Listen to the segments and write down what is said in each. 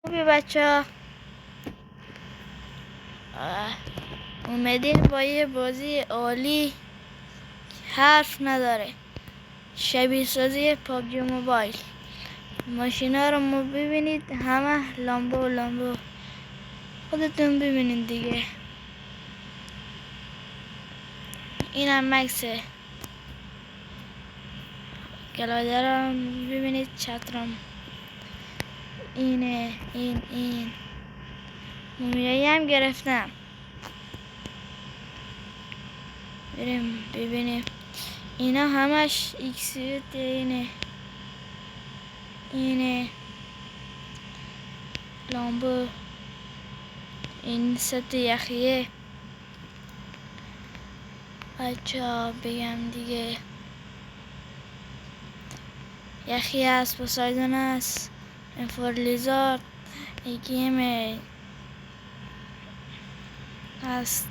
خوبی بچه اومدین با یه بازی عالی حرف نداره، شبیه سازی پابجی موبایل. ماشینا رو ما ببینید، همه لامبو خودتون ببینید دیگه. اینم مکسه، گلادر رو ببینید، چترم اینه. این مومیایی هم گرفتم، بریم ببینیم. اینا همش ایکسیوت. اینه لامبو، این ست یخیه. بچه بگم دیگه، یخی هست، پوسایدون هست، انفورلیزار، گیم هست.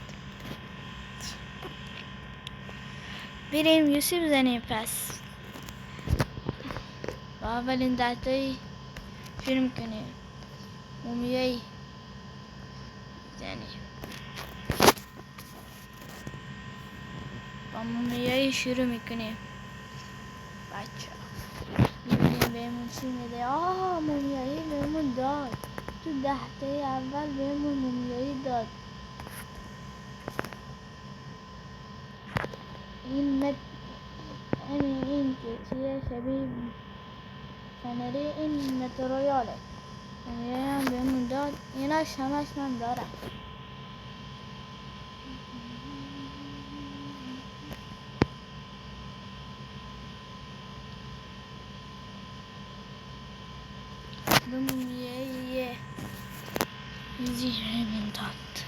بریم یوسی بزنیم. پس با اولین دهتایی شروع میکنیم. مومیایی بزنیم، با مومیایی شروع میکنیم. بچه میبینیم بهمون چی میده. مومیایی بهمون داد، تو دهتای اول بهمون مومیایی داد. این چیه شبیه کنری، این مترویاله. مومیایی هم بهمون داد. ایناش همش من دارم. مومیایی زیرمون داد.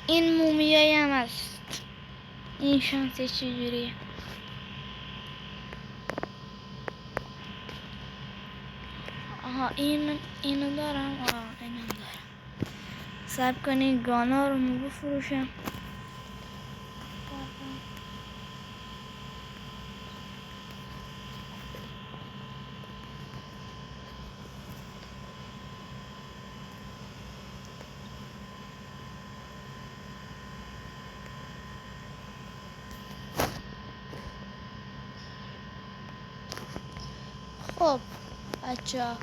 این مومیایی هم هست. این شانسش چجوریه؟ اینو دارم. اینو دارم. صبر کنین گانا رو بفروشم. خب بچه ها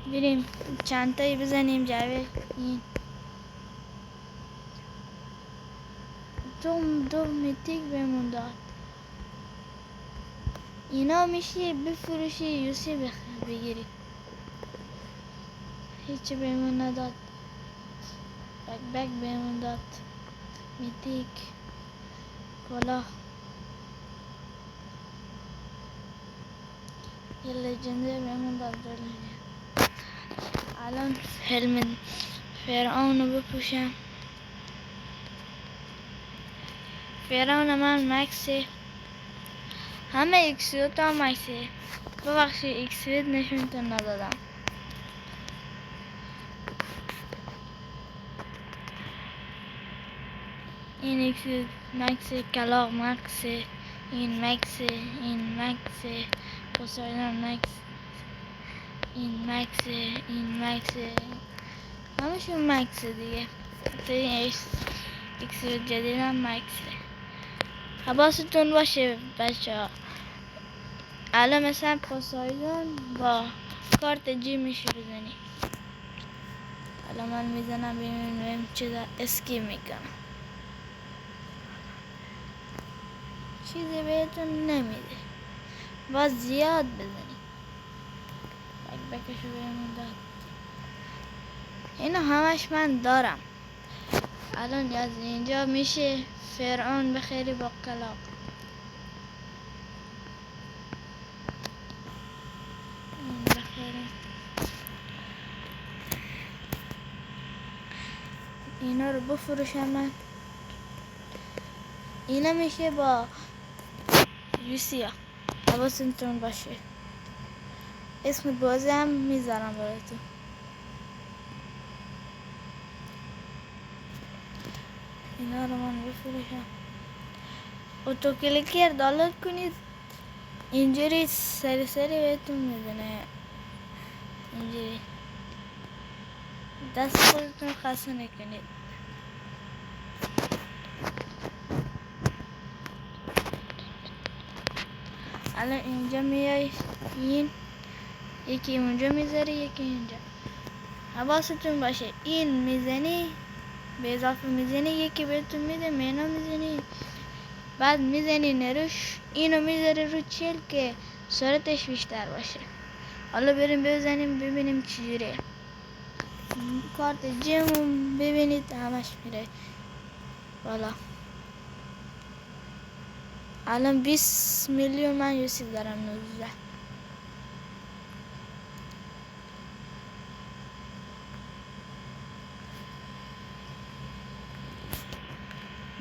بریم چند تایی بزنیم. جوه این دو میتیک بهمون داد. اینا میشه بفروشی یوسی بگیری. هیچی بهمون نداد. بک بهمون داد، میتیک، کلاه، یه لجنده بهمون داد. الان هلمت فرعون رو بپوشم. فرعون من مکسه، همه ایکسیوت هم مکسه. ببخشید ایکسیوت نشونتون ندادم. این ایکسیوت مکسه، کلاغ مکسه، این مکسه، این مکسه، پوسایدون مکس، این مکسه، همشون مکسه دیگه. حتی این ایکسیوت جدید هم مکسه. حواستون باشه بچه ها. الان مثلا پوسایدون با کارت جی میشه بزنی. الان من میزنم ببینیم چه اسکی میکنم. چیزی بهتون نمیده، باز زیاد بزنی. بکشو بهمون داد. اینو همش من دارم. الان از اینجا میشه فرعون بخیری با کلاغ. این بخیریم. اینا رو بفروشم من. اینا میشه با یوسیا. حواستون باشه. اسم بازی هم میذارم براتون. اینا رو من بفروشم. اتو کلیکر دانلود کنید، اینجوری سری بهتون میزنه. اینجوری دست خودتون خسته نکنید. الان اینجا میای این یکی اونجا میذاری یکی اینجا. حواستون باشه این میزنی به اضافه میزنی یکی بهتون میده مینا میزنی بعد میزنی نروش اینو میذاری رو چیل که سرعتش بیشتر باشه. حالا بریم بزنیم ببینیم چجوریه. کارت جیم ببینید همش میره بالا. الان 20 میلیون من یوسی دارم 19.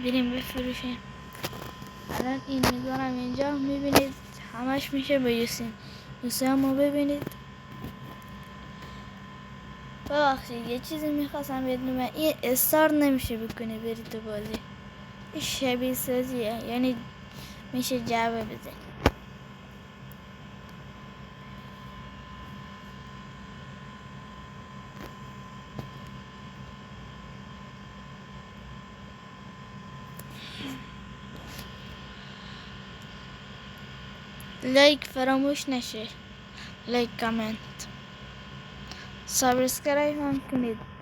بریم بفروشیم. الان این میذارم اینجا میبینید همش میشه به یوسی. یوسی همو ببینید. ببخشید یه چیزی میخواستم بدونم این استارت نمیشه بکنی بری تو بازی. این شبیه سازیه یعنی میشه جعبه بزنی. لایک فراموش نشه. لایک کامنت سابسکرایب هم کنید.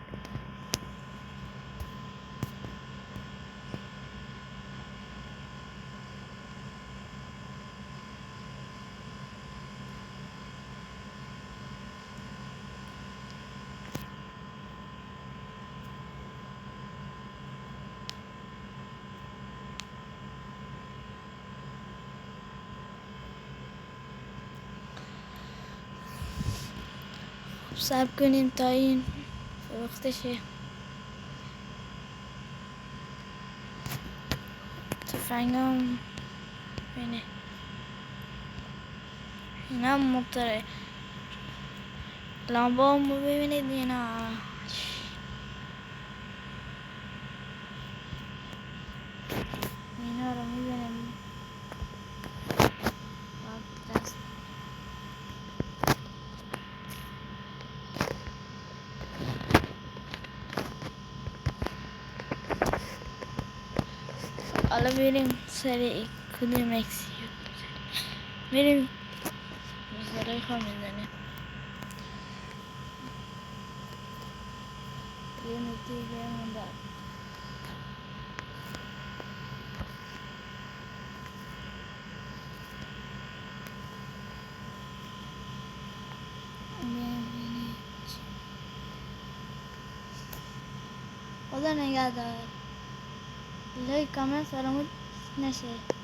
صبر کنیم تا این فروخته شه. تفنگم بینه اینا موتره. لامبه همو ببینید اینا رو میزنیم دست. حالا بریم سر کدوم اکسی بریم مزدرهای خواه میزنیم. یه نتیجه همون دار خدا نگهدار. لایک کامنت فراموش نشه.